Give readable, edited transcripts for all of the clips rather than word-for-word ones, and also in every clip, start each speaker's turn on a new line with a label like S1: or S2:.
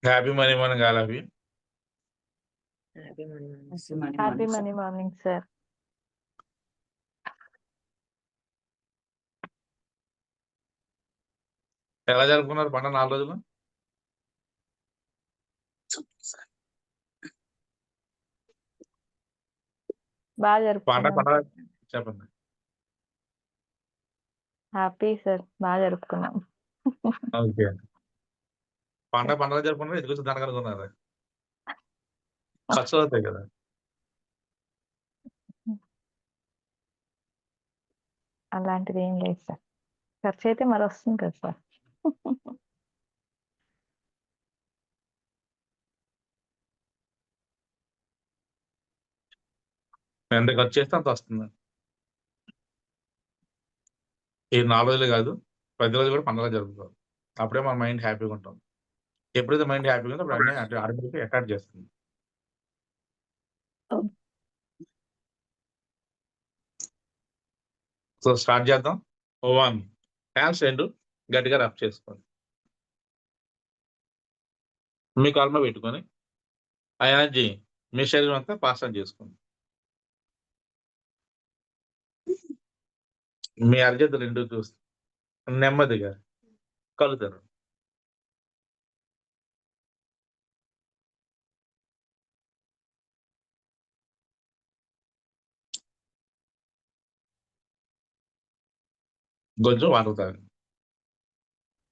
S1: Happy money morning all of you.
S2: Happy money morning sir.
S1: ఎలా జరుపుకున్నారు పండుగ 4 రోజులు?
S2: బాగా
S1: పండగ
S2: జరుపుకున్నాం.
S1: చెప్పండి.
S2: హ్యాపీ సార్, బాగా జరుపుకున్నాం.
S1: ఓకే. పండగ జరుపుకున్నారు, ఎందుకు వచ్చి దానికి అనుకున్నారు? ఖర్చు అవుతాయి కదా.
S2: అలాంటిది ఏం లేదు సార్. ఖర్చు అయితే మరి వస్తుంది కదా సార్.
S1: ఎంత ఖర్చు చేస్తే అంత వస్తుంది. ఈ 4 రోజులు కాదు, ప్రతి రోజు కూడా పండుగ జరుపుకోవాలి. అప్పుడే మన మైండ్ హ్యాపీగా ఉంటాం. ఎప్పుడైతే మైండ్ హ్యాపీగా ఉందో అప్పుడు అన్నీ ఆటోమేటిక్గా అటాక్ చేస్తుంది. సో స్టార్ట్ చేద్దాం. 1 హ్యాండ్స్ 2 గట్టిగా రబ్ చేసుకోండి. మీ కాళ్ళ పెట్టుకొని ఆ ఎనర్జీ మీ శరీరం అంతా పాస్ ఆన్ చేసుకోండి. మీ అరచేతులు 2 చూస్తే నెమ్మదిగా కళ్ళు తెరవండి. కొంచెం వాటర్ తాగండి.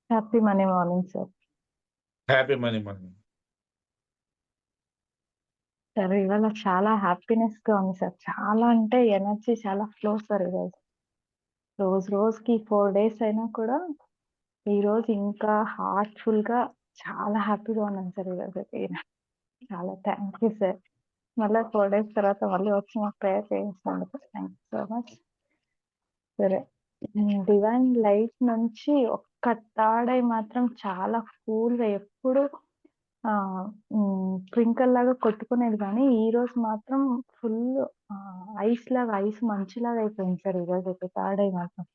S2: Happy money morning sir.
S1: Happy money morning.
S2: Sir ఇవాళ చాలా హ్యాపీనెస్ గా ఉంది సార్. చాలా అంటే ఎనర్జీ చాలా ఫ్లో సార్ ఈరోజు. రోజుకి 4 days అయినా కూడా ఈ రోజు ఇంకా హార్ట్ఫుల్ గా చాలా హ్యాపీగా ఉన్నాను సార్ ఈరోజు అయితే. చాలా థ్యాంక్ యూ సార్. మళ్ళీ 4 days తర్వాత మళ్ళీ వచ్చి మాకు ప్రేయర్ చేయించినందుకు థ్యాంక్ యూ సో మచ్. సరే, డివైన్ లైట్ నుంచి ఒక్క థర్డ్ ఐ మాత్రం చాలా కూల్ గా ఎప్పుడు ట్వింకల్ లాగా కొట్టుకునేది, కానీ ఈ రోజు మాత్రం ఫుల్ ఐస్ మంచులాగా అయిపోయింది సార్ ఈ రోజు అయితే. థర్డ్ ఐ మాత్రం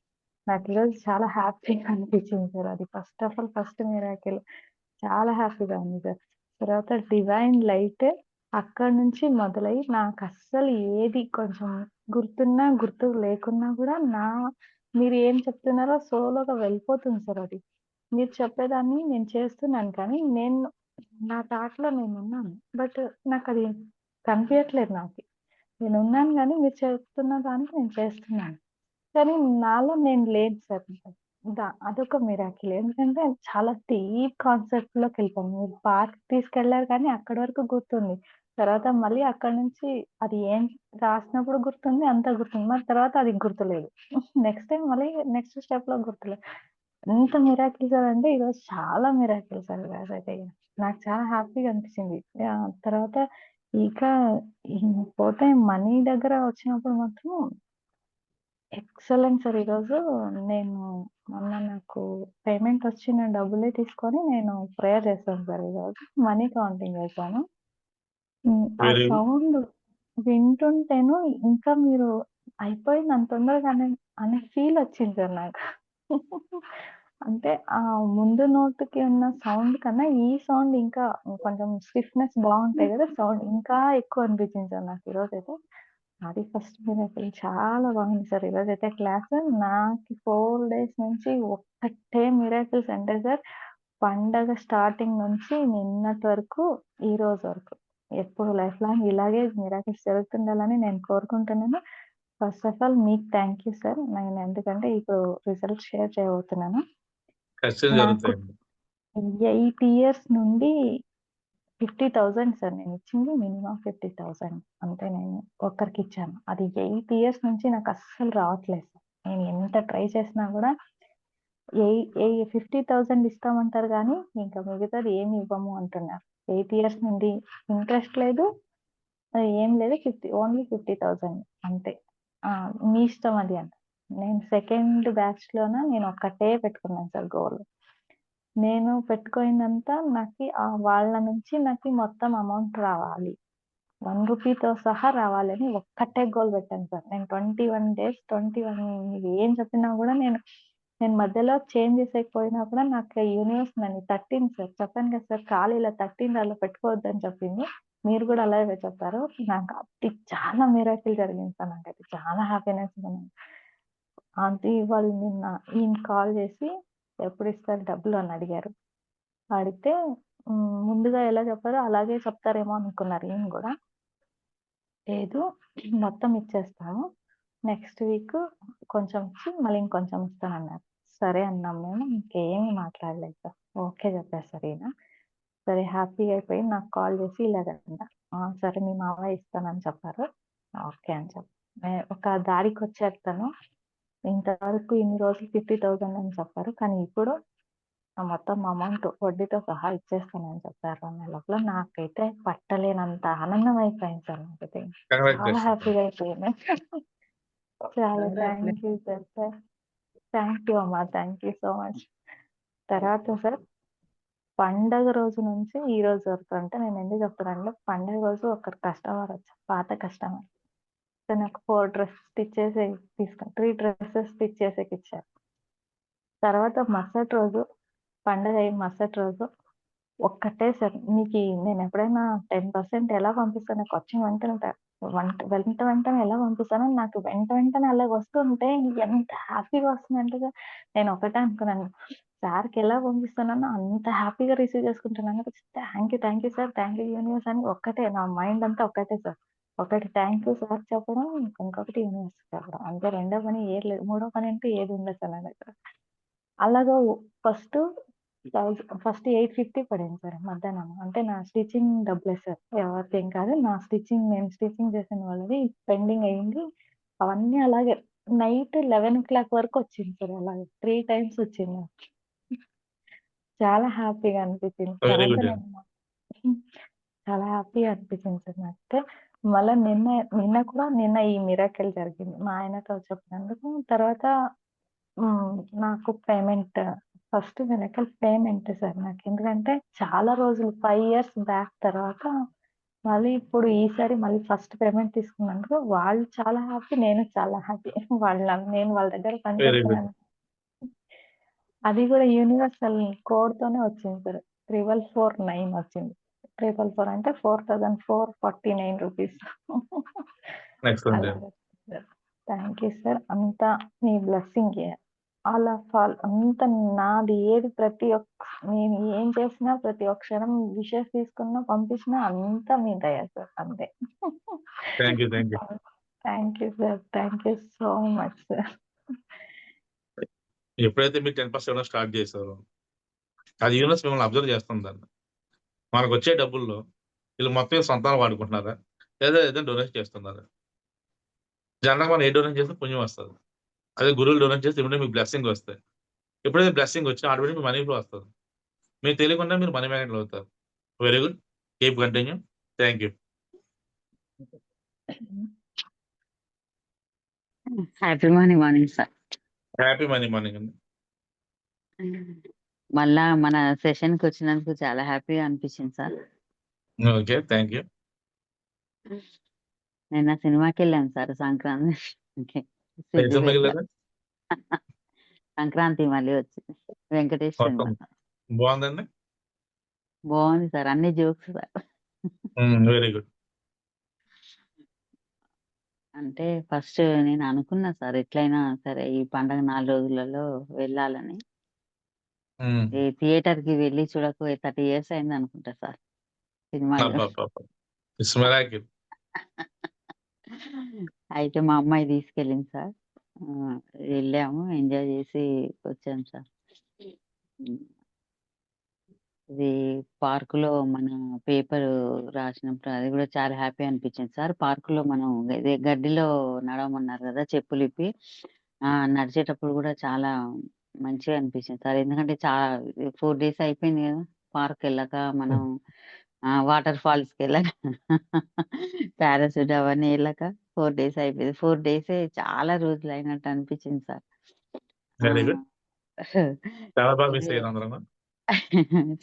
S2: నాకు ఈరోజు చాలా హ్యాపీగా అనిపించింది సార్. అది ఫస్ట్ మిరాకిల్. చాలా హ్యాపీగా ఉంది సార్. తర్వాత డివైన్ లైట్ అక్కడ నుంచి మొదలై నాకు అస్సలు ఏది కొంచెం గుర్తున్నా గుర్తు లేకున్నా కూడా మీరు ఏం చెప్తున్నారో సోలోగా వెళ్ళిపోతుంది సార్. అది మీరు చెప్పేదాన్ని నేను చేస్తున్నాను, కానీ నా థాట్‌లో నేనున్నాను. బట్ నాకది కనిపియట్లేదు నాకు. నేనున్నాను గానీ మీరు చెప్తున్న దానికి నేను చేస్తున్నాను. కానీ నాలో నేను లేను సార్. అదొక మిరాకిల్. ఎందుకంటే చాలా డీప్ కాన్సెప్ట్‌లోకెళ్ళిపోయాను. మీరు పార్క్‌కి తీసుకెళ్లారు కానీ అక్కడి వరకు గుర్తుంది. తర్వాత మళ్ళీ అక్కడి నుంచి అది ఏం రాసినప్పుడు గుర్తుంది. అంతా గుర్తుంది. మరి తర్వాత అది గుర్తులేదు. నెక్స్ట్ టైమ్ మళ్ళీ నెక్స్ట్ స్టెప్‌లో గుర్తులేదు. ఎంత మిరాకిల్ సార్ అంటే ఈరోజు చాలా మిరాకిల్ సార్ ఈరోజైతే. నాకు చాలా హ్యాపీగా అనిపించింది. తర్వాత ఇక పోతే మనీ దగ్గర వచ్చినప్పుడు మాత్రం ఎక్సలెంట్ సార్. ఈరోజు మొన్న నాకు పేమెంట్ వచ్చిన డబ్బులే తీసుకొని నేను ప్రేయర్ చేశాను సార్ ఈరోజు. మనీ కౌంటింగ్ చేశాను. ఆ సౌండ్ వింటుంటేను ఇంకా మీరు అయిపోయింది అంత తొందరగానే అనే ఫీల్ వచ్చింది సార్ నాకు. అంటే ఆ ముందు నోట్‌కి ఉన్న సౌండ్ కన్నా ఈ సౌండ్ ఇంకా కొంచెం స్టిఫ్‌నెస్ బావుంటాయి కదా! సౌండ్ ఇంకా ఎక్కువ అనిపించింది సార్ నాకు ఈరోజైతే. అది ఫస్ట్ మిరాకిల్. చాలా బాగుంది సార్ ఈరోజైతే క్లాస్. నాకు 4 days నుంచి ఒక్కటే మిరాకిల్స్ అంటే సార్, పండగ స్టార్టింగ్ నుంచి నిన్నటి వరకు, ఈ రోజు వరకు ఎప్పుడు లైఫ్ లాంగ్ ఇలాగే మిరాకిల్స్ జరుగుతుండాలని నేను కోరుకుంటున్నాను. ఫస్ట్ ఆఫ్ ఆల్ మీకు థ్యాంక్ యూ సార్. నేను ఎందుకంటే ఇప్పుడు రిజల్ట్ షేర్ చేయబోతున్నాను. నాకు 8 years నుండి 50,000 సార్ నేను ఇచ్చింది. మినిమం 50,000 అంతే నేను ఒక్కరికిచ్చాను. అది 8 years నుంచి నాకు అస్సలు రావట్లేదు సార్. నేను ఎంత ట్రై చేసినా కూడా 50,000 ఇస్తామంటారు గానీ, ఇంకా మిగతాది ఏమి ఇవ్వము అంటున్నారు. 8 years నుండి ఇంట్రెస్ట్ లేదు, ఏం లేదు. ఓన్లీ 50,000 అంతే. మీ ఇష్టం అది అంట. నేను సెకండ్ బ్యాచ్‌లోన నేను ఒక్కటే పెట్టుకున్నాను సార్ గోల్. నేను పెట్టుకోయిందంతా వాళ్ళ నుంచి నాకి మొత్తం అమౌంట్ రావాలి. 1 రూపీతో సహా రావాలని ఒక్కటే గోల్ పెట్టాను సార్. నేను 21 days 21 మీరు ఏం చెప్పినా కూడా నేను నేను మధ్యలో చేంజ్ చేసేయకపోయినా కూడా నాకు యూనివర్స్ నన్ను తట్టింది సార్. చెప్పాను కదా సార్! కాలు ఇలా తట్టింది అలా పెట్టుకోవద్దని చెప్పింది. మీరు కూడా అలాగే చెప్పారు. నాకు అది చాలా మిరాకిల్ జరిగింది సార్ నాకైతే. చాలా హ్యాపీనెస్‌గా ఉంది. అది వాళ్ళు నిన్న ఈయన కాల్ చేసి ఎప్పుడిస్తారు డబ్బులు అని అడిగారు. అడిగితే ముందుగా ఎలా చెప్పారో అలాగే చెప్తారేమో అనుకున్నారు ఈయన గూడా. లేదు మొత్తం ఇచ్చేస్తాము. నెక్స్ట్ వీక్ కొంచెం ఇచ్చి మళ్ళీ ఇంకొంచెం ఇస్తానన్నారు. సరే అన్నాం మేము. ఇంకేమి మాట్లాడలేదు సార్. ఓకే చెప్పేసారు ఈయన. సరే హ్యాపీగా అయిపోయి నాకు కాల్ చేసి ఇలాగంట. సరే మీ మామయ్య ఇస్తానని చెప్పారు. ఓకే అని ఒక దారికొచ్చారు తను. ఇంతవరకు ఇన్ని రోజులు 50,000 అని చెప్పారు. కానీ ఇప్పుడు మొత్తం అమౌంట్ వడ్డీతో సహా ఇచ్చేస్తానని చెప్పారు అనే లోపల నాకైతే పట్టలేనంత ఆనందం అయిపోయింది సార్ నాకైతే. చాలా
S1: కంగ్రాచులేషన్స్.
S2: హ్యాపీగా అయిపోయాను. చాలా thank you sir. Thank you అమ్మా. Thank you so much. తర్వాత సార్ పండగ రోజు నుంచి ఈ రోజు వరకు అంటే నేను ఎందుకు చెప్తున్నానంటే పండగ రోజు ఒకరు కస్టమర్ వచ్చారు. పాత కస్టమర్. నాకు 4 డ్రెసెస్ స్టిచ్ చేసి 3 డ్రెసెస్ స్టిచ్ చేసేకిచ్చారు. తర్వాత మరుసటి రోజు పండగ అయిన మరుసటి రోజు ఒక్కటే సార్ నేనెప్పుడైనా 10% ఎలా పంపిస్తాను నాకొచ్చిన వెంటనే వెంటనే ఎలా పంపిస్తానో నాకు వెంటనే అలాగొస్తుంటే ఎంత హ్యాపీగా వస్తుందంటే సార్ నేను ఒకటే అనుకున్నాను. సార్‌కి ఎలా పంపిస్తున్నానో అంత హ్యాపీగా రిసీవ్ చేసుకుంటున్నాను. Thank you sir. Thank you universe అని ఒక్కటే నా మైండ్ అంతా ఒకటే సార్. ఒకటి థ్యాంక్ యూ సార్ చెప్పడం, ఇంకొకటి యూనివర్స్‌కి చెప్పడం. అంతే రెండో పని ఏది లేదు. మూడో పని అంటూ ఏది ఉండదు సార్ నా దగ్గర. అలాగా ఫస్ట్ ఫస్ట్ 850 పడింది సార్ మధ్యాహ్నం. అంటే నా స్టిచింగ్ డబ్బులే సార్. ఎవరిదేం కాదు. నేను స్టిచింగ్ చేసిన వాళ్ళది పెండింగ్ అయింది. అవన్నీ అలాగే నైట్ 11:00 వరకు వచ్చింది సార్ అలాగే. 3 టైమ్స్ వచ్చింది నాకు. చాలా హ్యాపీగా అనిపించింది.
S1: వెరీ
S2: తర్వాత
S1: గుడ్.
S2: చాలా హ్యాపీగా అనిపించింది సార్ నాకైతే. మళ్ళా నిన్న ఈ మిరాకిల్ జరిగింది. మా ఆయనతో చెప్పినందుకు. తర్వాత హ్మ్. నాకు ఫస్ట్ మిరాకిల్ పేమెంటే సార్ నాకు. ఎందుకంటే చాలా రోజులు 5 ఇయర్స్ బ్యాక్ తర్వాత మళ్ళీ ఇప్పుడు ఈసారి మళ్ళీ ఫస్ట్ పేమెంట్ తీసుకున్నందుకు వాళ్ళు చాలా హ్యాపీ. నేను చాలా హ్యాపీ. నేను వాళ్ళ దగ్గర పని
S1: వెరీ గుడ్.
S2: చేస్తున్నాను. అది కూడా యూనివర్సల్ కోడ్‌తోనే వచ్చింది సార్. 4449 వచ్చింది. 444 అంటే 4,449 రూపీస్.
S1: ఎక్సలెంట్
S2: అలా
S1: అండి.
S2: వచ్చింది సార్. Thank you sir. అంతా మీ బ్లెస్సింగే. ఆల్ అంతా నాది ఏది నేను ఏం చేసినా ప్రతి ఒక్క క్షణం విషెస్ తీసుకున్నా, పంపించినా అంతా మీ దయ సార్ అంతే.
S1: Thank you. Thank you.
S2: Thank you sir. Thank you so much sir.
S1: ఎప్పుడైతే మీరు 10% ఇవ్వడం స్టార్ట్ చేశారో, అది యూనివర్స్ మిమ్మల్ని అబ్జర్వ్ చేస్తుందండి. మనకొచ్చే డబ్బుల్లో వీళ్ళు మొత్తం సొంతంగా వాడుకుంటున్నారా? లేదా ఏదైనా డొనేషన్ చేస్తున్నారా? జనరల్‌గా మనం ఏ డొనేషన్ చేసినా పుణ్యం వస్తది. అదే గురువులు డొనేట్ చేస్తే ఇమ్మీడియేట్ మీకు బ్లెస్సింగ్ వస్తాయి. ఎప్పుడైతే బ్లెస్సింగ్ వచ్చినా ఆటోమేటిక్‌గా మనీ ఫ్లో వస్తది. మీకు తెలియకుండా మీరు మనీ మ్యాగ్నెట్ అవుతారు. Very good. Keep continue. Thank you.
S3: Happy morning sir.
S1: Happy money morning అండి.
S3: మళ్ళా మన సెషన్‌కి వచ్చినందుకు చాలా హ్యాపీగా అనిపించింది సార్.
S1: ఓకే. Thank you.
S3: నిన్న సినిమాకెళ్ళాను సార్ సంక్రాంతికి.
S1: ఏ
S3: సిద్దిపేటలో.
S1: సినిమాకెళ్లారు?
S3: సంక్రాంతి మళ్ళీ వచ్చింది. వెంకటేష్
S1: మొత్తం
S3: సినిమా.
S1: బావుందండి?
S3: బావుంది సార్. అన్ని జోక్స్ సార్.
S1: Very good.
S3: అంటే ఫస్ట్ నేను అనుకున్నా సార్ ఎట్లైనా సరే ఈ పండగ 4 రోజులలో వెళ్ళాలని.
S1: హ్మ్.
S3: ఈ థియేటర్‌కి వెళ్లి చూడక 30 ఇయర్స్ అయిందనుకుంటా సార్ సినిమా చూసి.
S1: అబ్బబ్బబ్బా! It's miracle.
S3: అయితే మా అమ్మాయి తీసుకెళ్ళింది సార్. వెళ్ళాము. ఎంజాయ్ చేసి వచ్చాం సార్. హ్మ్. ఇది పార్క్‌లో మన పేపరు రాసినప్పుడు అది కూడా చాలా హ్యాపీ అనిపించింది సార్. పార్క్‌లో మనం ఇదే గడ్డిలో నడవమన్నారు కదా! చెప్పులిప్పి. నడిచేటప్పుడు కూడా చాలా మంచిగా అనిపించింది సార్. ఎందుకంటే 4 డేస్ అయిపోయింది కదా! పార్క్‌కెళ్ళక మనం వాటర్ ఫాల్స్‌కెళ్ళక పారాషూట్ అవన్నీ ఎళ్ళక 4 డేస్ అయిపోయింది. 4 డేసే చాలా రోజులయినట్టు అనిపించింది సార్.
S1: Very good. చాలా బాగా మిస్
S3: ఇదే
S1: అయ్యారు అందరూను.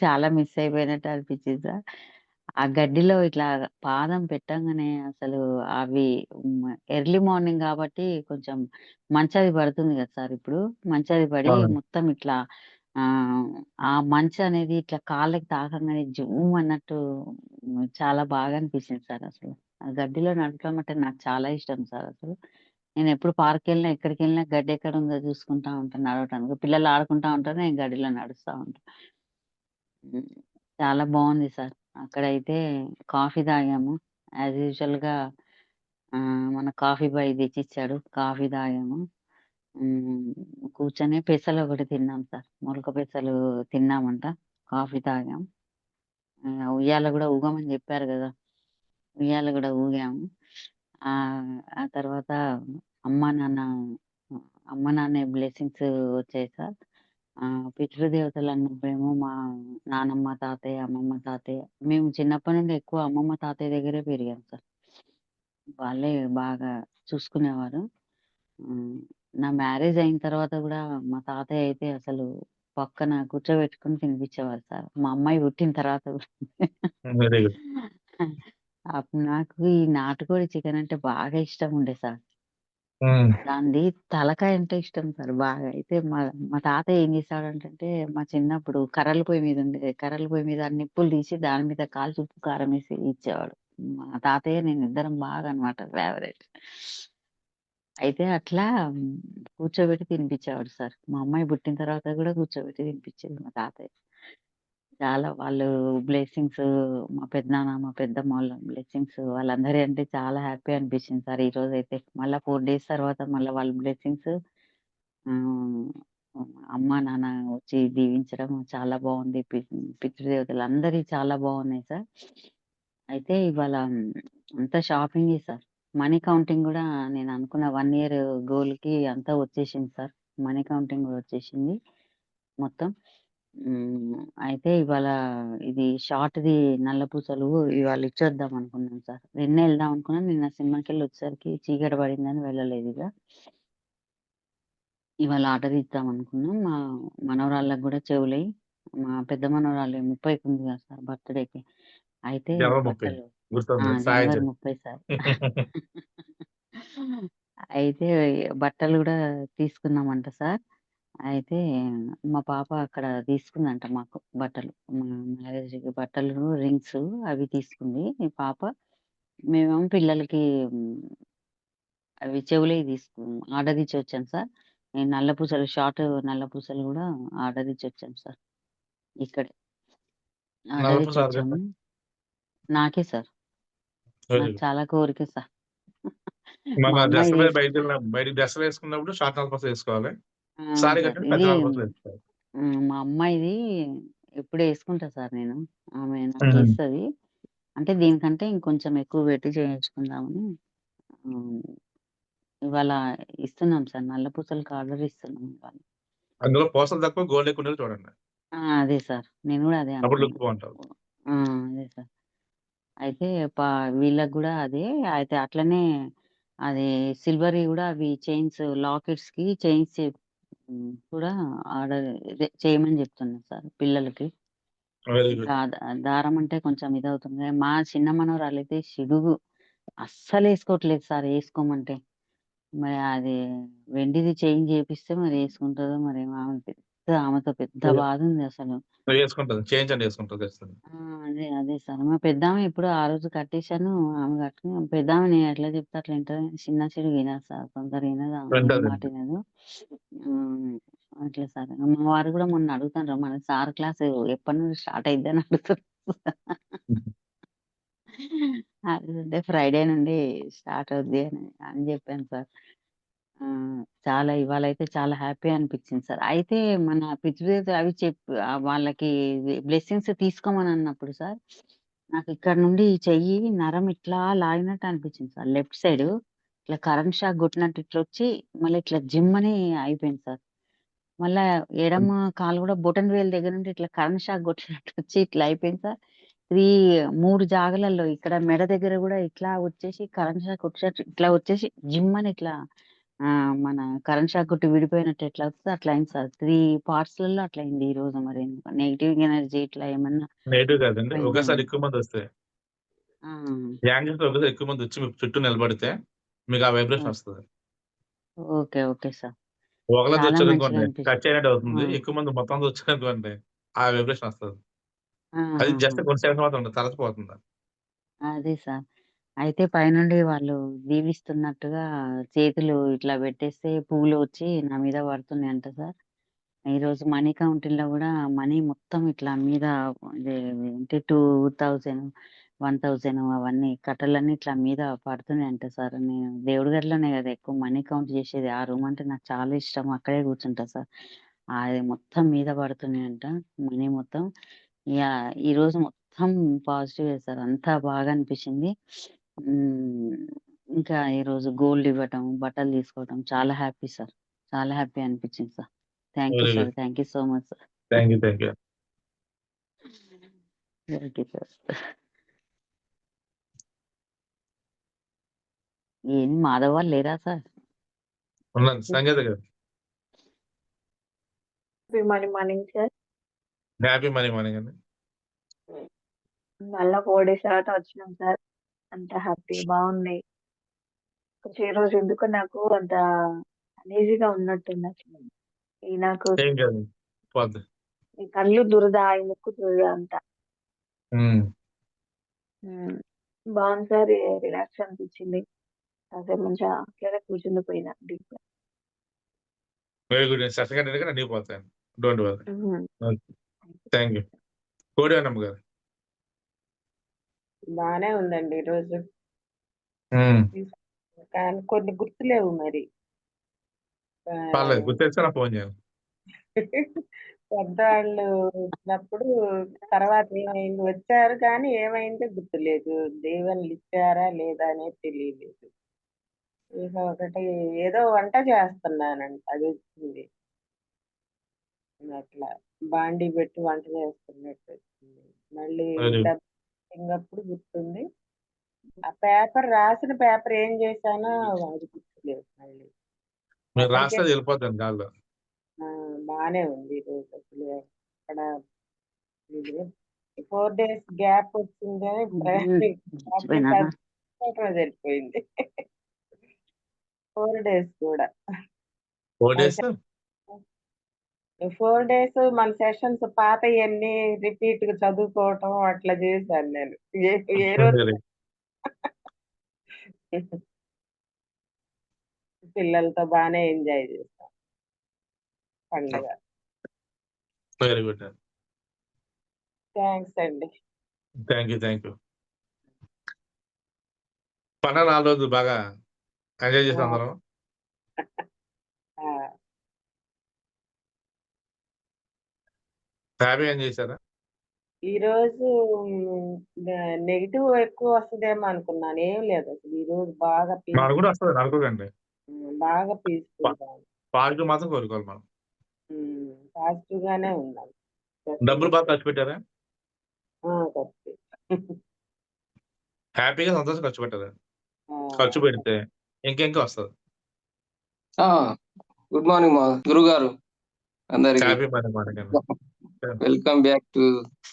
S3: చాలా మిస్ అయిపోయినట్టు అనిపించింది సార్. ఆ గడ్డిలో ఇట్లా పాదం పెట్టంగానే అసలు అవి ఎర్లీ మార్నింగ్ కాబట్టి కొంచెం మంచది పడుతుంది కదా సార్ ఇప్పుడు. మంచది పడి
S1: అవునండి.
S3: మొత్తం ఇట్లా ఆ మంచనేది ఇట్లా కాళ్ళకి తాకంగానే జుమ్ అన్నట్టు చాలా బాగా అనిపించింది సార్ అసలు. ఆ గడ్డిలో నడవడం అంటే నాకు చాలా ఇష్టం సార్ అసలు. నేనెప్పుడు పార్క్‌కెళ్ళినా, ఎక్కడికెళ్ళినా గడ్డెక్కడుందో చూసుకుంటా ఉంటాను నడవటానికి. పిల్లలు ఆడుకుంటా ఉంటారు. నేను గడ్డిలో నడుస్తా ఉంటా. హ్మ్. చాలా బావుంది సార్. అక్కడైతే కాఫీ తాగాము. యాజ్ యూజువల్‌గా మన కాఫీ బాయ్ తెచ్చిచ్చాడు. కాఫీ తాగాము. హ్మ్. కూర్చొని పెసలొకటి తిన్నాం సార్. మొలక పెసలు తిన్నామంట. కాఫీ తాగాం. ఉయ్యాల గూడా ఊగమని జెప్పారు గదా! ఉయ్యాల గూడా ఊగాము. ఆ తర్వాత అమ్మ, నాన్న అమ్మ, నాన్న బ్లెస్సింగ్స్ వచ్చాయి సార్. పితృదేవతలన్నప్పుడేమో మా నానమ్మ, తాతయ్య, అమ్మమ్మ, తాతయ్య మేము చిన్నప్పటి నుండి ఎక్కువ అమ్మమ్మ, తాతయ్య దగ్గరే పెరిగాం సార్. వాళ్ళే బాగా చూసుకునేవారు. హ్మ్. నా మ్యారేజ్ అయిన తర్వాత గూడా మా తాతయ్య అయితే అసలు పక్కన కూర్చోబెట్టుకొని తినిపిచ్చేవారు సార్. మా అమ్మాయి పుట్టిన తర్వాత గూడా.
S1: Very good.
S3: అప్పుడు నాకు ఈ నాటుకోడి చికెన్ అంటే బాగా ఇష్టం ఉండే సార్.
S1: హ్మ్.
S3: దానిది తలకాయ అంటే ఇష్టం సార్ బాగా. అయితే మా మా తాతయ్య ఏం చేసేవాడంటంటే, మా చిన్నప్పుడు కర్రల పొయ్యి మీద ఉండేది. కర్రల పొయ్యి మీద నిప్పులు తీసి దాని మీద కాల్చి ఉప్పు, కారం ఏసి ఇచ్చేవాడు. మా తాతయ్య నేనిద్దరం బాగా అన్నమాట ఫేవరెట్. అయితే అట్లా కూర్చోబెట్టి తినిపిచ్చేవాడు సార్. మా అమ్మాయి పుట్టిన తర్వాత గూడా కూర్చోబెట్టి తినిపిచ్చేది మా తాతయ్య. చాలా వాళ్ళు బ్లెస్సింగ్స్ మా పెద్దనాన్న, మా పెద్దమ్మ వాళ్ళ బ్లెస్సింగ్స్ వాళ్ళందరియి అంటే చాలా హ్యాపీ అనిపించింది సార్ ఈరోజైతే. మళ్ళా 4 డేస్ తర్వాత మళ్ళా వాళ్ళ బ్లెస్సింగ్స్ ఆహ్, అమ్మ, నాన్న వచ్చి దీవించడం చాలా బావుంది. పితృదేవతలందరియి చాలా బావున్నాయి సార్. అయితే ఇవాళ అంతా షాపింగే సార్. మనీ కౌంటింగ్ గూడా నేను అనుకున్న 1 ఇయర్ గోల్‌కి అంతా వచ్చేసింది సార్. మనీ కౌంటింగ్ గూడా వచ్చేసింది మొత్తం. అయితే ఇవాళ ఇది షార్ట్‌ది నల్ల పూసలు ఇవాళ ఇచ్చొద్దాం అనుకున్నాను సార్. నిన్నే ఎళ్దాం అనుకున్నాను. నిన్న సినిమాకెళ్ళి వచ్చేసరికి చీకటి పడిందని వెళ్ళలేదిగ. ఇవాళ ఆర్డర్ ఇద్దాం అనుకున్నాం. మా మనవరాళ్ళకి గూడా చెవులయి మా పెద్ద మనవరాలు 30కి ఉంది కదా సార్ బర్త్‌డేకి. అయితే
S1: జనవరి 30
S3: బట్టలు
S1: గుర్తుంది.
S3: జనవరి
S1: సాయంత్రం.
S3: 30 సార్. అయితే బట్టలు గూడా తీసుకున్నామంట సార్. అయితే మా పాప అక్కడ తీసుకుందంట మాకు బట్టలు. మా మ్యారేజ్‌కి బట్టలు, రింగ్స్ అవి తీసుకుంది ఈ పాప. మేమేమో పిల్లలకి అవి చెవులయి ఆర్డర్ ఇచ్చి వచ్చాను సార్. నేను నల్ల పూసలు నల్ల పూసలు గూడా ఆర్డర్ ఇచ్చి వచ్చాను సార్. ఇక్కడే ఆర్డర్
S1: నలుపు
S3: ఇచ్చి
S1: సార్‌గంట.
S3: వచ్చాము. నాకే సార్.
S1: వెరీ
S3: నాకు
S1: గుడ్.
S3: చాలా కోరిక సార్. మా
S1: మన
S3: అమ్మాయి
S1: డ్రెస్‌ల మీద
S3: తీస్
S1: బయటికి డ్రెస్సులేసుకున్నప్పుడు షార్ట్ నలుపూసలు ఏసుకోవాలి.
S3: అవును
S1: సారీ
S3: సార్.
S1: కట్టుకుంటే పెద్ద
S3: ఇది
S1: నలుపూసలు ఏసుకోవాలి.
S3: మా అమ్మాయిది ఎప్పుడు యేసుకుంటా సార్ నేను. ఆమె
S1: హ్మ్.
S3: నాకేస్తది. అంటే దీనికంటే ఇంకొంచెం ఎక్కువ పెట్టి చేయించుకుందామని హ్మ్. ఇవాళ ఇస్తున్నాం సార్. నల్ల పూసలకి ఆర్డర్ ఇస్తున్నాం ఇవాళ.
S1: అందులో పూసలు తక్కువ గోల్డ్ ఎక్కువ ఉండేది చూడండి.
S3: అదే సార్. నేను గూడా అదే
S1: అప్పుడు
S3: అనుకున్నా.
S1: లుక్ బావుంటది.
S3: ఆ! అదే సార్. అయితే వీళ్ళకి గూడా అదే అయితే అట్లనే అది సిల్వర్‌యి గూడా అవి చైన్స్ లాకెట్స్‌కి చైన్స్ కూడా ఆర్డర్ చేయమని జెప్తున్నా సార్ పిల్లలకి.
S1: వెరీ
S3: ఇంకా
S1: గుడ్.
S3: దారం అంటే కొంచెం ఇదవుతుంది. మా చిన్న మనవరాలైతే షిడుగు అస్సలేసుకోవట్లేదు సార్ ఏసుకోమంటే. మరి అది వెండిది చైన్ జేపిస్తే మరి యేసుకుంటదో మరేమో ఆమెతో పెద్ద బాధుంది అసలు.
S1: ఏసుకుంటది. చైన్స్ అంటే ఏసుకుంటది ఖచ్చితంగా.
S3: అదే సార్. మా పెద్దామె ఎప్పుడో ఆ రోజు కట్టేసాను. ఆమె కట్టుకుని పెద్దామె నేను ఎట్లా చెప్తే అట్లా ఇంటది. చిన్న చెడుగు ఇనదు సార్. తొందరగా ఇనదు. ఆమె ఏ మాట
S1: వింటదండి.
S3: ఇనదు. హ్మ్. అట్లా సార్. మా వారు గూడా మొన్న అడుగుతాండ్రు మన సార్ క్లాస్ ఎప్పటి నుండి స్టార్ట్ అయిద్దని అడుగుతుర్రు. అదే ఫ్రైడే నుండి స్టార్ట్ అవుద్ది అని జెప్పాను సార్. ఆ! చాలా ఇవాళైతే చాలా హ్యాపీ అనిపించింది సార్. అయితే మన పితృదేవతలు అవి వాళ్ళకి బ్లెస్సింగ్స్ తీసుకోమనన్నప్పుడు సార్, నాకిక్కడ నుండి ఈ చెయ్యి నరం ఇట్లా లాగినట్టు అనిపించింది సార్. లెఫ్ట్ సైడు ఇట్లా కరెంట్ షాక్ కొట్టినట్టు ఇట్లొచ్చి, మళ్ళీ ఇట్లా జిమ్ అని అయిపోయింది సార్. మళ్ళా ఎడమ కాలు గూడా బొటన వేలు దగ్గర నుండి ఇట్లా కరెంట్ షాక్ కొట్టినట్టు వచ్చి ఇట్లా అయిపోయింది సార్. 3 జాగాలలో ఇక్కడ మెడ దగ్గర గూడా ఇట్లా వచ్చేసి కరెంట్ షాక్ వచ్చేటట్టు ఇట్లా వచ్చేసి జిమ్ అని ఇట్లా మన కరెంట్ షాక్ కొట్టి విడిపోయినట్టు ఎట్లా అవుతదో అట్లా అయింది సార్. 3 పార్ట్స్‌లలో అట్లా అయింది ఈరోజు మరి నెగెటివ్ ఎనర్జీ ఇట్లా ఏమన్నా
S1: నెగెటివ్ కాదండి.
S3: పోయిందేమో.
S1: ఒకేసారి ఎక్కువ మందొస్తే.
S3: ఆ!
S1: యాంగిల్స్ ఒకసారి ఎక్కువ మంది వచ్చి మీ చుట్టూ నిలబడితే మీకు ఆ వైబ్రేషన్
S3: ఓహ్!
S1: వస్తది.
S3: ఓకే. Okay sir.
S1: ఒకళ్ళే
S3: చాలా మంచిగా
S1: వచ్చారనుకోండి
S3: అనిపిస్తుంది.
S1: టచ్ అయినట్టు
S3: ఆ!
S1: అవుతుంది. ఎక్కువ మంది మొత్తం అంతా వచ్చారనుకోండి ఆ వైబ్రేషన్ వస్తది. అది
S3: ఆహాహా!
S1: జస్ట్ కొన్ని సెకండ్స్ మాత్రం ఉంటది. తర్వాత పోతుంది.
S3: అదే సార్. అయితే పైనుండి వాళ్ళు దీవిస్తున్నట్టుగా చేతులు ఇట్లా పెట్టేస్తే పువ్వులు వచ్చి నా మీద పడుతున్నాయంట సార్. ఈరోజు మనీ కౌంటింగ్‌లో గూడా మనీ మొత్తం ఇట్లా మీద ఇది ఏంటి 2000, 1000 అవన్నీ కట్టలన్నీ ఇట్లా మీద పడుతున్నాయంట సార్. నేను దేవుడి గదిలోనే గదా ఎక్కువ మనీ కౌంట్ చేసేది. ఆ రూమ్ అంటే నాకు చాలా ఇష్టం. అక్కడే కూర్చుంటా సార్. అది మొత్తం మీద పడుతున్నాయంట మనీ మొత్తం. ఇగ ఈరోజు మొత్తం పాజిటివే సార్. అంతా బాగా అనిపిచ్చింది. హ్మ్. ఇంకా ఈరోజు గోల్డ్ ఇవ్వటం, బట్టలు తీసుకోవటం చాలా హ్యాపీ సార్. చాలా హ్యాపీ అనిపిచ్చింది sir. Thank you
S1: very
S3: sir.
S1: Good.
S3: Thank you so much sir.
S1: Thank you. Thank you.
S3: Thank you sir. ఏం మాధవ్ వాళ్ళు లేరా సార్?
S1: ఉన్నాను. సంగీత గారు.
S2: Morning morning sir.
S1: Happy money morning అండి.
S2: మళ్ళా 4 డేస్ తర్వాత వచ్చినాం సార్. అంతా హ్యాపీ బాగున్నాయి. కొంచెం ఈరోజు ఎందుకో నాకు అంత అనీజీగా ఉన్నట్టుంది అసలు. నాకు
S1: ఏం కాదు. పోద్ది.
S2: ఈ కళ్ళు దురద, ఈ ముక్కు దురద అంతా.
S1: హ్మ్.
S2: బాగుంది సార్. రిలాక్స్ అనిపించింది. కాసేపు మంచిగా అట్లనే కూర్చుండిపోయినా డీప్‌గా.
S1: Very good. సెషన్ కంటే అన్నీ పోతాయండి. Don't worry.
S2: Hmm.
S1: Okay. Thank you. Kodiyannamma గారు.
S4: బానే ఉందండి ఈరోజు.
S1: హ్మ్.
S4: కానీ కొన్ని గుర్తులేవు మరి.
S1: పర్లేదు.
S4: ఆహ్,
S1: గుర్తొస్తే నాకు ఫోను చేయండి.
S4: పెద్దవాళ్ళు వచ్చినప్పుడు తర్వాత ఏమైంది వచ్చారు కానీ ఏమైందో గుర్తులేదు. దీవెనలిచ్చారా లేదా అనేది తెలియలేదు. ఇక ఒకటి ఏదో వంట చేస్తున్నానంట అదొచ్చింది. అట్లా బాండీ పెట్టి వంట చేస్తున్నట్టు వచ్చింది. మళ్ళీ
S1: వెరీ గుడ్.
S4: డబ్బింగప్పుడు గుర్తుంది. ఆ పేపర్ రాసిన పేపర్ ఏం చేశానో అది గుర్తులేదు మళ్ళీ.
S1: మీరు
S4: అప్పటికే
S1: రాస్తే అది వెళ్ళిపోద్దండి గాల్లో.
S4: బానే ఉంది ఈరోజు అసలు అక్కడ ఇది 4 డేస్ గ్యాప్ వచ్చిందని ప్రాక్టీస్
S3: మర్చిపోయినానా?
S4: చదువుకోవటమే సరిపోయింది. 4 డేస్ కూడా.
S1: 4
S4: మన
S1: డేస్
S4: 4 డేస్ మన సెషన్స్ పాతయన్నీ రిపీట్‌గా చదువుకోవటం అట్లా చేశాను నేను. ఏ ఏ రోజు
S1: వెరీ
S4: పిల్లలతో బానే ఎంజాయ్ చేశాం పండగ.
S1: వెరీ గుడ్ అండి.
S4: థాంక్స్ అండి.
S1: Thank you. Thank you. పండగ 4 రోజులు బాగా ఎంజాయ్ చేసాం
S4: ఆ!
S1: అందరం.
S4: ఆ!
S1: హ్యాపీగా ఎంజాయ్ చేసారా?
S4: ఈరోజు నెగెటివ్ ఎక్కువ వస్తదేమో అనుకున్నాను. ఏం లేదసలు. ఈరోజు బాగా
S1: మనకు కూడా వస్తదండి అనుకోకండి.
S4: బాగా
S1: పా
S4: పీస్‌ఫుల్‌గా ఉంది.
S1: పాజిటివ్ మాత్రం కోరుకోవాలి మనం.
S4: పాజిటివ్‌గానే ఉన్నాను.
S1: డబ్బులు బాగా ఖర్చు పెట్టారా?
S4: కరెక్టే.
S1: హ్యాపీగా సంతోషంగా ఖర్చు పెట్టారా?
S4: ఆ!
S1: ఖర్చు పెడితే ఇంకింకా వస్తది.
S5: ఆ! గుడ్ మార్నింగ్ మా గురుగారు అందరికి.
S1: హ్యాపీ మనీ మార్నింగ్ అండి.
S5: వెల్కమ్ బ్యాక్ టు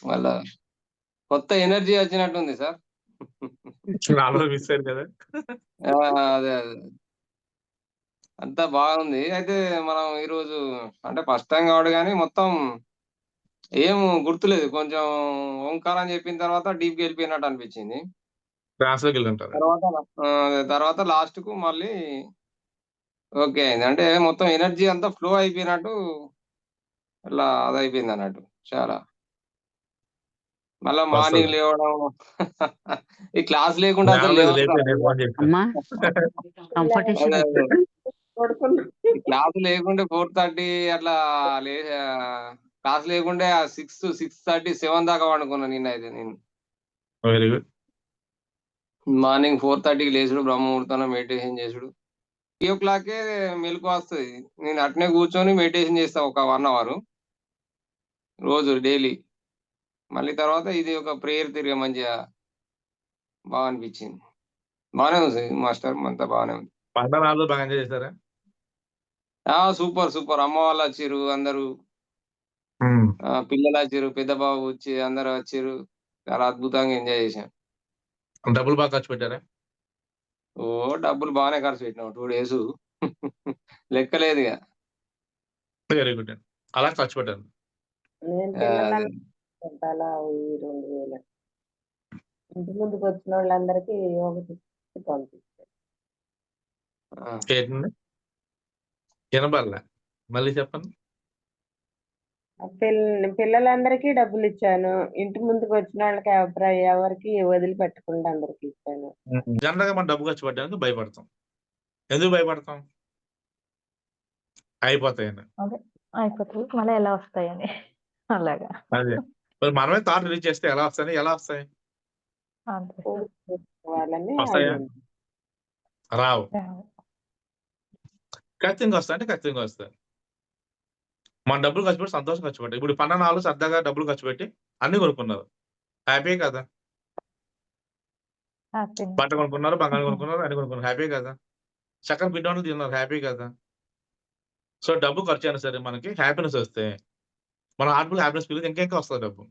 S5: మళ్ళా కొత్త ఎనర్జీ వచ్చినట్టుంది సార్.
S1: 4 రోజులు మిస్ అయ్యారు కదా!
S5: అదే. అంతా బాగుంది. అయితే మనం ఈరోజు అంటే ఫస్ట్ టైమ్ కాబట్టి గానీ మొత్తం ఏం గుర్తులేదు. కొంచెం ఓంకారం చెప్పిన తర్వాత డీప్‌గా ఎళ్ళిపోయినట్టు అనిపించింది.
S1: ట్రాన్స్‌లోకి ఎళ్ళుంటారు.
S5: తర్వాత లాస్ట్‌కు మళ్ళీ ఓకే అయింది. అంటే మొత్తం ఎనర్జీ అంతా ఫ్లో అయిపోయినట్టు ఇట్లా అదయిపోయిందన్నట్టు చాలా. మళ్ళా
S1: వస్తది.
S5: మార్నింగ్ లేవడం ఈ క్లాస్ లేకుండా అసలు
S1: లేవలేదు
S5: లేవరు
S1: లేపి
S5: సార్.
S1: నేను ఫోను చేశా.
S3: అమ్మా కంఫర్టేషన్
S5: అదే.
S4: పడుకున్నా.
S5: ఈ క్లాస్ లేకుంటే 4:30 అట్లా లే క్లాస్ లేకుంటే 6, 6:30, 7 దాకా పండుకున్నా నిన్నయితే నేను.
S1: Very good.
S5: మార్నింగ్ 4:30కి లేసుడు, బ్రహ్మముహూర్తంలో మెడిటేషన్ చేసుడు. 3:00కే మెలుకువ వస్తది. నేను అట్నే కూర్చొని మెడిటేషన్ చేస్తా ఒక 1 అవరు. రోజు డైలీ. మళ్ళీ తర్వాత ఇది ఒక ప్రేయర్ తిరిగా మంచిగా బాగా అనిపించింది. బానే ఉంది మాస్టర్ అంతా బానే ఉంది.
S1: పండగ 4 రోజులు బాగా ఎంజాయ్ చేసారా?
S5: సూపర్. సూపర్. అమ్మ వాళ్ళొచ్చిర్రు అందరూ.
S1: హ్మ్.
S5: పిల్లలొచ్చిర్రు, పెద్ద బాబు వచ్చి అందరూ వచ్చిర్రు. చాలా అద్భుతంగా ఎంజాయ్ చేశాం.
S1: డబ్బులు బాగా ఖర్చు పెట్టారా?
S5: ఓ డబ్బులు బాగానే ఖర్చు పెట్టినాం 2 డేస్ లెక్కలేదు ఇక.
S1: వెరీ గుడ్ అండి. అలా ఖర్చు పెట్టండి.
S4: నేను
S5: అదే.
S4: పిల్లలందరూ అలా 2000 ఇంటి ముందుకు వచ్చిన వాళ్ళందరికీ ఒకటి పంపిస్తాను.
S5: ఆ,
S1: ఏంటండి? వినబడలే, మళ్ళీ చెప్పండి.
S4: పిల్లలందరికీ డబ్బులు ఇచ్చాను. ఇంటి ముందుకు వచ్చిన వాళ్ళకి ఎవరికి వదిలిపెట్టకుండా అందరికి ఇచ్చాను.
S1: జనరల్ గా మనం డబ్బు ఖర్చు పెట్టడానికి భయపడతాం. ఎందుకు భయపడతాం? అయిపోతాయని.
S2: అదే అయిపోతుంది. మళ్ళీ ఎలా వస్తాయని. అలాగా.
S1: అదే. మరి మనమే థాట్ రిలీజ్ చేస్తే ఎలా వస్తాయి? ఎలా వస్తాయి?
S2: అంతే సార్.
S4: వాళ్ళని
S1: వస్తాయా? రావు.
S2: యాహ్!
S1: ఖచ్చితంగా వస్తాయి అంటే ఖచ్చితంగా వస్తాయి. మన డబ్బులు ఖర్చు పెట్టి సంతోషం ఖర్చు పెట్టి ఇప్పుడు పన్నెండు సరదాగా డబ్బులు ఖర్చు పెట్టి అన్ని కొనుక్కున్నారు. హ్యాపీ కదా?
S2: హ్యాపీ.
S1: బట్ట కొనుక్కున్నారు, బంగారం కొనుక్కున్నారు, అన్ని కొనుక్కున్నారు. హ్యాపీ కదా? చక్కని పిండి వంటలు తిన్నారు. హ్యాపీ కదా? సో డబ్బు ఖర్చు అయినా సరే మనకి హ్యాపీనెస్ వస్తే మన హార్ట్‌ఫుల్ హ్యాపీనెస్ ఫీల్ ఇంకా వస్తది డబ్బు.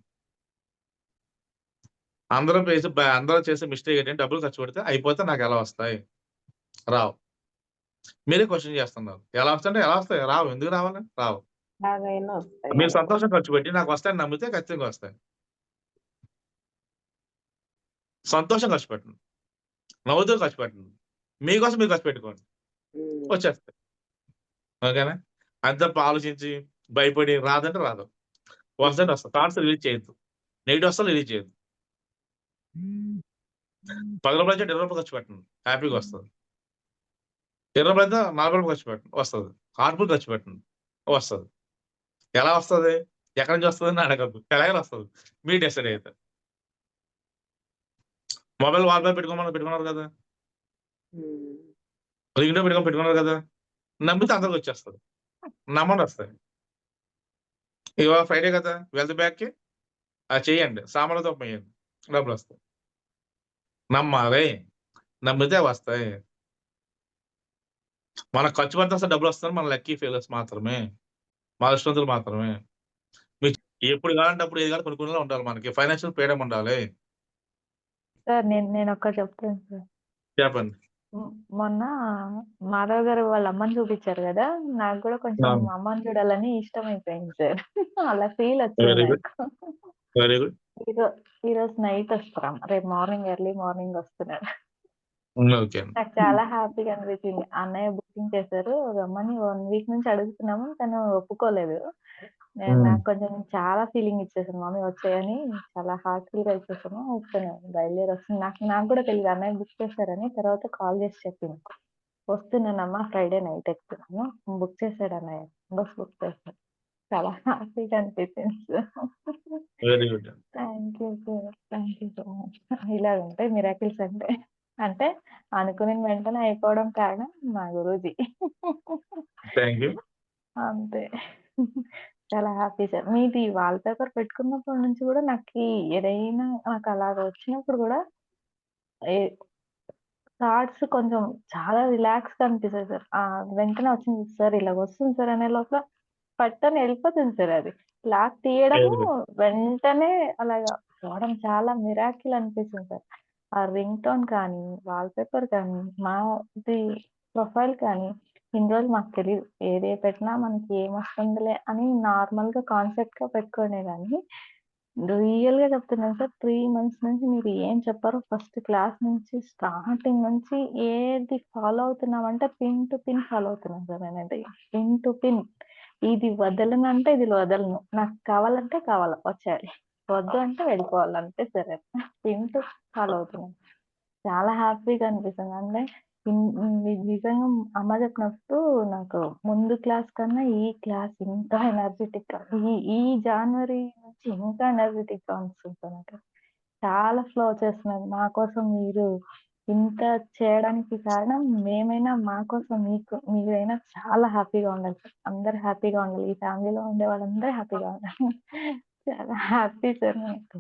S1: అందరూ చేసే మిస్టేక్ ఏంటంటే డబ్బులు ఖర్చు పెడితే అయిపోతే నాకు ఎలా వస్తాయి? రావు. మీరే క్వెషన్ చేస్తున్నారు. ఎలా వస్తాయంటే ఎలా వస్తాయి? రావు. ఎందుకు రావాలి? రావు.
S4: బాగైనా వస్తాయి.
S1: మీరు సంతోషం ఖర్చు పెట్టి నాకు వస్తాయని నమ్మితే ఖచ్చితంగా వస్తాయి. సంతోషం ఖర్చు పెట్టండి. నవ్వుతూ ఖర్చు పెట్టండి. మీకోసం మీరు ఖర్చు పెట్టుకోండి. వచ్చేస్తాయి. ఓకేనా? అంత తప్ప ఆలోచించి భయపడి రాదంటే రాదు. వస్తాయంటే వస్తాయి. థాట్స్ రిలీజ్ చేయొద్దు. నెగెటివ్ వస్తే రిలీజ్ చేయొద్దు. రూ. 10 అయితే రూ. 20 ఖర్చు పెట్టండి. హ్యాపీగా వస్తది. రూ. 20 అయితే రూ. 40 ఖర్చు పెట్టండి. వస్తది. హార్ట్‌ఫుల్ ఖర్చు పెట్టండి. వస్తది. ఎలా వస్తది? ఎక్కడి నుంచి వస్తదని అడగద్దు. ఎలాగైనా వస్తది. మీరు డిసైడ్ అయితారు. మొబైల్ వాల్‌పేపర్ పెట్టుకున్నారు కదా! రింగ్‌టోన్ పెట్టుకున్నారు కదా! నమ్మితే అందరికి వచ్చేస్తది. నమ్మండి వస్తాయి. ఇవాళ ఫ్రైడే కదా! వెల్త్ బ్యాక్‌కి అది చేయండి. సామాన్లు తోపేయండి. డబ్బులొస్తాయి. నమ్మాలి. నమ్మితే వస్తాయి. మన ఖర్చు పెడితే అసలు డబ్బులొస్తాయి. మన లక్కీ ఫెయిలర్స్ మాత్రమే. మా అదృష్టవంతులు మాత్రమే. మీకు ఎప్పుడు కావాలంటే అప్పుడు ఏది కావాలంటే కొనుక్కునేలా ఉండాలి మనకి. ఫైనాన్షియల్ ఫ్రీడమ్ ఉండాలి.
S2: సార్ నేనొక్కటి చెప్తాను సార్.
S1: చెప్పండి.
S2: మొన్న మాధవ్ గారు వాళ్ళ అమ్మని చూపించారు కదా! నాకు కూడా కొంచెం
S1: అవును.
S2: అమ్మని చూడాలని ఇష్టమైపోయింది సార్. అలా ఫీల్ వచ్చింది
S1: వెరీ గుడ్.
S2: నాకు.
S1: Very good.
S2: ఈరోజు నైట్ వస్తాం. రేపు మార్నింగ్ ఎర్లీ మార్నింగ్ వస్తున్నారు.
S1: ఓకే అండి.
S2: నాకు చాలా హ్యాపీగా అనిపించింది. అన్నయ్య బుకింగ్ చేశారు. రమ్మని 1 వీక్ నుంచి అడుగుతున్నాము. తను ఒప్పుకోలేదు. నాకు కొంచెం చాలా ఫీలింగ్ ఇచ్చేసాను. మమ్మీ వచ్చేయని చాలా హార్ట్‌ఫుల్‌గా ఇచ్చేసాను. వస్తున్నాను. బయలుదేరి వస్తుంది. నాకు కూడా తెలీదు అన్నయ్య బుక్ చేశారని. తర్వాత కాల్ చేసి చెప్పింది. వస్తున్నానమ్మా ఫ్రైడే నైట్ ఎక్కుతున్నాను. బుక్ చేశాడు అన్నయ్య. బస్ బుక్ చేశాడు. చాలా హ్యాపీగా అనిపించింది sir.
S1: Very good.
S2: Thank you sir. Thank you so much. ఇలా ఉంటాయి మిరాకిల్స్ అంటే. అంటే అనుకున్న వెంటనే అయిపోవడం కారణం మా గురూజీ.
S1: Thank you.
S2: అంతే. చాలా హ్యాపీ సార్. మీది వాల్‌పేపర్ పెట్టుకున్నప్పటి నుంచి కూడా ఏదైనా నాకు అలాగ వచ్చినప్పుడు కూడా ఏ థాట్స్ కొంచెం చాలా రిలాక్స్‌గా అనిపిస్తది సార్. వెంటనే వచ్చింది సార్ ఇలా వస్తుంది సార్ అనే లోపల పట్టని వెళ్ళిపోతుంది సార్ అది. లాక్ తీయడము
S1: వెరీ గుడ్.
S2: వెంటనే అలాగా పోవడం చాలా మిరాకిల్ అనిపిస్తుంది సార్. ఆ రింగ్‌టోన్ కానీ, వాల్‌పేపర్ కానీ, మాది ప్రొఫైల్ కానీ ఇన్ని రోజులు మాకు తెలీదు. ఏది పెట్టినా మనకి ఏమొస్తుందిలే అని నార్మల్‌గా కాన్సెప్ట్‌గా పెట్టుకునేదాన్ని. రియల్‌గా చెప్తున్నాను సార్ 3 మంత్స్ నుంచి మీరు ఏం చెప్పారో ఫస్ట్ క్లాస్ నుంచి స్టార్టింగ్ నుంచి ఏది ఫాలో అవుతున్నామంటే పిన్ టు పిన్ ఫాలో అవుతున్నాను సార్ నేనైతే. Pin to pin. ఇది వదలనంటే ఇది వదలను. నాకు కావాలంటే కావాలి వచ్చేయాలి. వద్దు అంటే వెళ్ళిపోవాలి అంతే సార్. పిన్ టు ఫాలో అవుతున్నాను. చాలా హ్యాపీగా అనిపిస్తుంది. అంటే నిజంగా అమ్మ చెప్పినప్పుడు నాకు ముందు క్లాస్ కన్నా ఈ క్లాస్ ఇంకా ఎనర్జిటిక్‌గా ఈ జనవరి నుంచి ఇంకా ఎనర్జిటిక్‌గా అనిపిస్తుంది సార్ నాకు. చాలా ఫ్లో వచ్చేస్తున్నది. మా కోసం మీరు ఇంత చేయడానికి కారణం మేమైనా మా కోసం మీరైనా చాలా హ్యాపీగా ఉండాలి సార్. అందరూ హ్యాపీగా ఉండాలి. ఈ ఫ్యామిలీలో ఉండే వాళ్ళందరూ హ్యాపీగా ఉండాలి. చాలా హ్యాపీ సార్ నాకు.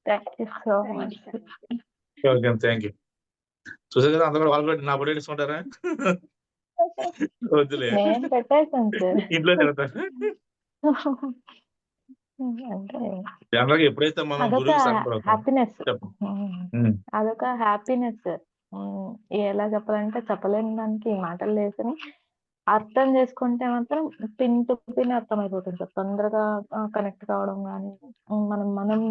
S2: Thank you so much sir.
S1: Okay. Thank you. చూసారు కదా! అందరూ కూడా వాళ్ళు కూడా నా బర్త్‌డే చేసుకుంటారా? వద్దులే.
S2: నేను పెట్టేసాను సార్.
S1: ఇంట్లో తిడతారు.
S2: అంటే
S1: జనరల్ గా ఎప్పుడైతే మనం
S2: అదొక
S1: గురువుకి సరెండర్ అవుతాం
S2: హ్యాపీనెస్.
S1: చెప్పండి.
S2: అదొక హ్యాపీనెస్. ఎలా చెప్పాలంటే చెప్పలేని దానికి మాటలు లేకని అర్థం చేసుకుంటే మాత్రం పిన్ టు పిన్ అర్థమైపోతుంది సార్. తొందరగా కనెక్ట్ కావడం గానీ, మనం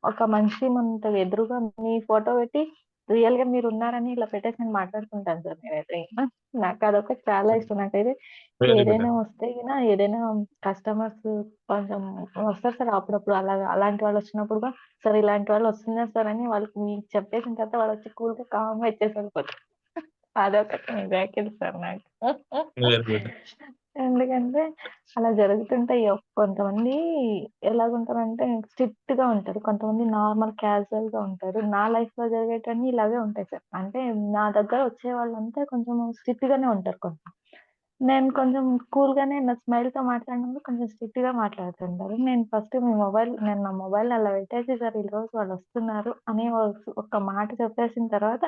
S2: ఒక మనిషి మనతో ఎదురుగా మీ ఫోటో పెట్టి రియల్‌గా మీరున్నారని ఇలా పెట్టేసి నేను మాట్లాడుకుంటాను సార్ నేనైతే. నాకదొకటి చాలా ఇష్టం. నాకైతే
S1: వెరీ గుడ్
S2: ఏదైనా
S1: అండి.
S2: వస్తే గిన ఏదైనా కస్టమర్స్ కొంచెం వస్తారు సార్ అప్పుడప్పుడు అలాంటి వాళ్ళొచ్చినప్పుడు కూడా, "సార్ ఇలాంటి వాళ్ళు వస్తున్నారు సార్" అని వాళ్ళకి మీకు చెప్పేసిన తర్వాత వాళ్ళొచ్చి కూల్‌గా కామ్‌గా ఇచ్చేసి వెళ్ళిపోతారు. అదొకటి మిరాకిల్ సార్ నాకు.
S1: Very good.
S2: ఎందుకంటే అలా జరుగుతుంటాయి. కొంతమంది ఎలాగుంటారంటే స్ట్రిక్ట్‌గా ఉంటారు. కొంతమంది నార్మల్ క్యాజువల్‌గా ఉంటారు. నా లైఫ్‌లో జరిగేటివన్నీ ఇలాగే ఉంటాయి సార్. అంటే నా దగ్గర వచ్చే వాళ్ళంతా కొంచెం స్ట్రిక్ట్‌గానే ఉంటారు కొంచెం. నేను కొంచెం కూల్‌గానే నా స్మైల్‌తో మాట్లాడినప్పుడు కొంచెం స్ట్రిక్ట్‌గా మాట్లాడుతుంటారు. నేను నా మొబైల్ అలా పెట్టేసి సార్ ఈరోజు వాళ్ళొస్తున్నారు అని ఒక్క మాట చెప్పేసిన తర్వాత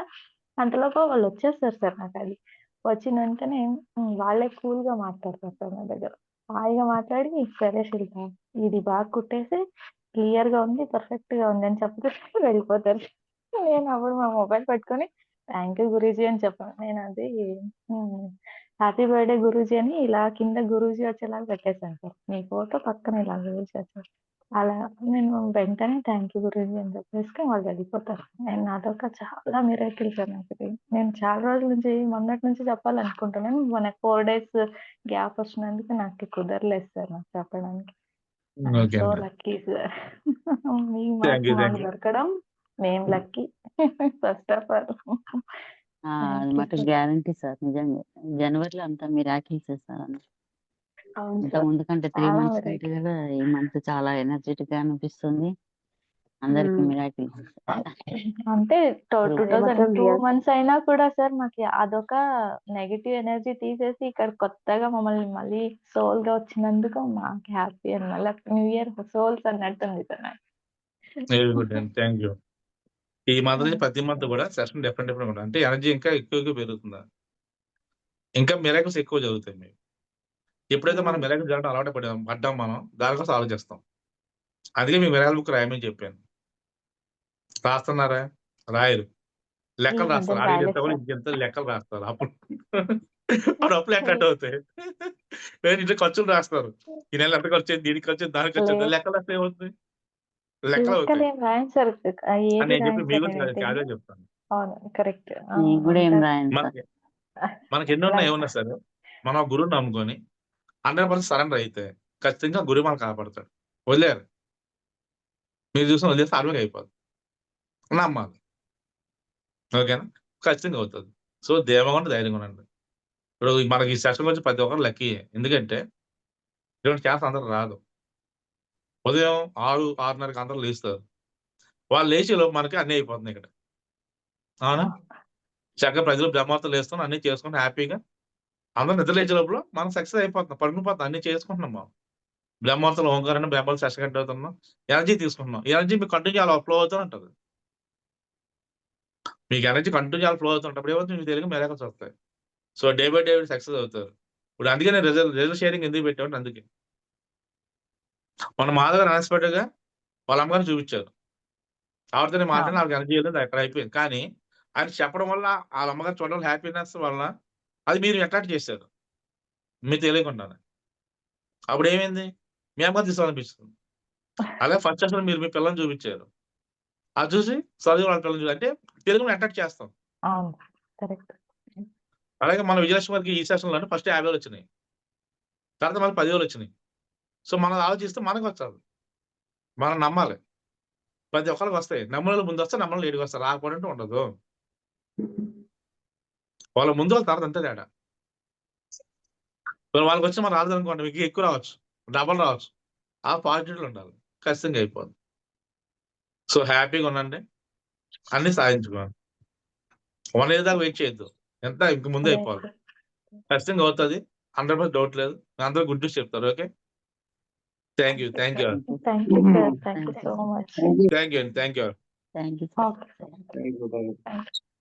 S2: అంతలోపు వాళ్ళొచ్చేస్తారు సార్ నాకది. వచ్చిన వెంటనే వాళ్ళే కూల్‌గా మాట్లాడతారు సార్ నా దగ్గర. హాయిగా మాట్లాడి సరే శిల్ప ఇది బాగా కుట్టేసి క్లియర్‌గా ఉంది, పర్ఫెక్ట్‌గా ఉంది అని చెప్తే వెళ్ళిపోతారు. నేనప్పుడు మా మొబైల్ పట్టుకొని థాంక్ యూ గురూజీ అని చెప్పాను. నేనది హ్మ్. హ్యాపీ బర్త్‌డే గురూజీ అని ఇలా కింద గురూజీ వచ్చేలాగా పెట్టేసాను సార్. మీ ఫోటో పక్కన ఇలా గురూజీ వచ్చారు. అలా నేను వెంటనే థాంక్ యూ గురూజీ అని చెప్పేస్తే వాళ్ళు వెళ్ళిపోతారు. అదొక చాలా మిరాకిల్ సార్ నాకిది. నేను చాలా రోజుల నుంచి మొన్నటి నుంచి చెప్పాలనుకుంటున్నాను. మనకు 4 డేస్ గ్యాప్ వచ్చినందుకు నాకు కుదరలేదు సార్ నాకు చెప్పడానికి. ఐయామ్
S1: ఓకే
S2: సో
S1: అండి.
S2: Lucky sir.
S1: Thank you.
S2: మాకు దొరకడం మేము లక్కీ. First of all.
S3: అది
S2: థాంక్ యూ
S3: మటుకు
S2: సార్.
S3: గ్యారంటీ సార్ నిజంగా. జనవరిలో అంతా మిరాకిల్సే సార్ అన్ని.
S2: అవును సార్.
S3: ఇంతకుముందు కంటే 3
S2: చాలా
S3: మంత్స్ కంటే
S2: మిరాకిల్.
S3: కూడా ఈ మంత్ చాలా ఎనర్జిటిక్‌గా అనిపిస్తుంది. అందరికి మిరాకిల్స్.
S2: అంటే
S3: ఇప్పుడు
S2: 2 మంత్స్ అయినా కూడా సార్ మాకి అదొక నెగెటివ్ ఎనర్జీ తీసేసి ఇక్కడ కొత్తగా మమ్మల్ని మళ్ళీ సోల్‌గా వచ్చినందుకు మాకు హ్యాపీ అండి. మళ్ళా న్యూ ఇయర్ సోల్స్ అన్నట్టుంది సార్ నాకు.
S1: వెరీ గుడ్ అండి. Thank you. ఈ మంత్ నుంచి ప్రతి మంత్ కూడా సెషన్ డిఫరెంట్‌గా ఉంటాయి. అంటే ఎనర్జీ ఇంకా ఎక్కువగా పెరుగుతుందా? ఇంకా మిరాకిల్స్ ఎక్కువ జరుగుతాయి మీకు. ఎప్పుడైతే మనం మిరాకిల్ జరగడం అలవాటు పడ్డాం మనం దానికోసం ఆలోచిస్తాం. అందుకే మీకు మిరాకిల్ బుక్ రాయమని చెప్పాను. రాస్తున్నారా? రాయరు.
S2: ఈ
S1: లెక్కలు రాస్తారు.
S2: మధ్యన
S1: అడిగినంత
S2: రాయలేదు
S1: కూడా
S2: సార్.
S1: ఇంకింత లెక్కలు రాస్తారు. అప్పుడు అప్పుడు అప్పులు ఎక్కట అవుతాయి. ఇంట్లో ఖర్చులు రాస్తారు. ఈ నెల ఎంత ఖర్చయింది, దీనికి ఖర్చయింది, దానికి ఖర్చయింది.
S2: లేదు.
S1: లెక్కలు రాస్తే ఏమవుతుంది? లెక్కలు అవుతాయి.
S2: లెక్కలేం రాయను సార్.
S1: అని
S2: ఏది
S1: నేను
S2: రాయను
S1: చెప్పి మీ
S2: సార్
S1: గురించి కాదు,
S2: నేనైతే గిన.
S1: క్యాజువల్ చెప్తాను.
S2: అవును. కరెక్ట్.
S3: నేను కూడా ఏం
S2: అంటారు.
S3: రాయను సార్.
S1: మనకి మనకెన్నున్నా
S2: అలా
S1: ఏమున్నా సరే, మనం ఆ గురువుని నమ్ముకొని 100% సరెండర్ అయితే ఖచ్చితంగా గురువు మనల్ని కాపాడతాడు. వదిలేయాలి. మీరు చూసిన వదిలేస్తే ఆటోమేటిక్‌గా అయిపోద్ది. నమ్మాలి. ఓకేనా? ఖచ్చితంగా అవుతది. సో, ధీమాగా ఉండి, ధైర్యంగా ఉండండి. ఇప్పుడు మనకి ఈ సెషన్ గురించి ప్రతి ఒక్కరు లక్కీయే. ఎందుకంటే ఇటువంటి ఛాన్స్ అందరికి రాదు. ఉదయం 6, 6:30కి అందరూ లేస్తారు. వాళ్ళు లేచేలోపు మనకి అన్నీ అయిపోతున్నాయి ఇక్కడ. అవునా? చక్కగా ప్రజలు బ్రహ్మముహూర్తం లేస్తున్నాం, అన్నీ చేసుకొని హ్యాపీగా అందరూ నిద్ర లేచే లోపల మనం సక్సెస్ అయిపోతున్నాం. పడుకుని అన్నీ చేసుకుంటున్నాం మనం. బ్రహ్మముహూర్తంలో ఓంకారాన్ని బ్రహ్మముహూర్తం సెషన్ కంటిన్యూ అవుతున్నాం. ఎనర్జీ తీసుకుంటున్నాం. ఈ ఎనర్జీ మీకు కంటిన్యూ అలా ఫ్లో అవుతూనే ఉంటది. మీకు ఎనర్జీ కంటిన్యూ అలా ఫ్లో అవుతుంటప్పుడు ఏమవుతుంది మీకు తెలియక మిరాకిల్స్ వస్తాయి. So, day by day success అవుతారు. ఇప్పుడు అందుకే నేను రిజల్ట్ షేరింగ్ ఎందుకు పెట్టామంటే అందుకే. మొన్న మాధవ్ గారు అన్ఎక్స్‌పెక్టెడ్‌గా వాళ్ళ అమ్మగారిని చూపించారు. ఆవిడతో నేను మాట్లాడిన ఆవిడకి ఎనర్జీ లేదు. అక్కడ అయిపోయింది. కానీ ఆయన చెప్పడం వల్ల ఆళ్ళ అమ్మగారు చూడడం హ్యాపీనెస్ వల్ల అది మీరు అట్రాక్ట్ చేశారు. మీకు తెలియకుండానే. అప్పుడేమైంది? మీ అమ్మగారు తీసుకోవాలనిపిస్తుంది. అలాగే ఫస్ట్ సెషన్‌లో మీరు మీ పిల్లని చూపించారు. అది చూసి సర్దుగా వాళ్ళ పిల్లని చూసి అంటే తెలుగుని అట్రాక్ట్ చేస్తాం.
S2: అవును. కరెక్ట్.
S1: అలాగే మన విజయలక్ష్మి గారికి ఈ సెషన్‌లోనే ఫస్ట్ 50,000 వచ్చినాయి. తర్వాత మళ్ళీ 10,000 వచ్చినాయి. సో, మనం ఆలోచిస్తే మనకొచ్చాలి. మనం నమ్మాలి. ప్రతి ఒక్కళ్ళకి వస్తాయి. నమ్మినోళ్ళు ముందొస్తే నమ్మనోళ్ళు లేట్‌గొస్తారు. రాకపోవడం అంటూ ఉండదు. వాళ్ళ ముందు వాళ్ళ తర్వాత అంతే తేడా. మరి వాళ్ళకొచ్చి మరి రాలేదనుకోండి మీకు ఎక్కువ రావచ్చు. డబుల్ రావచ్చు. ఆ పాజిటివ్‌లో ఉండాలి. ఖచ్చితంగా అయిపోద్ది. సో, హ్యాపీగా ఉండండి. అన్నీ సాధించుకోండి. 1 ఇయర్ దాకా వెయిట్ చేయొద్దు. ఎంత ఇంక ముందే
S2: లేదు
S1: అయిపోవాలి.
S2: సార్.
S1: ఖచ్చితంగా అవుతది. 100% డౌట్ లేదు. అందరూ గుడ్ న్యూస్ చెప్తారు. Okay. Thank you. Thank you.
S2: Thank you sir. Thank you
S3: thank
S2: so
S3: you.
S2: Much.
S1: Thank you అండి. Thank you.
S3: Thank you sir.
S2: Okay sir. Thank you.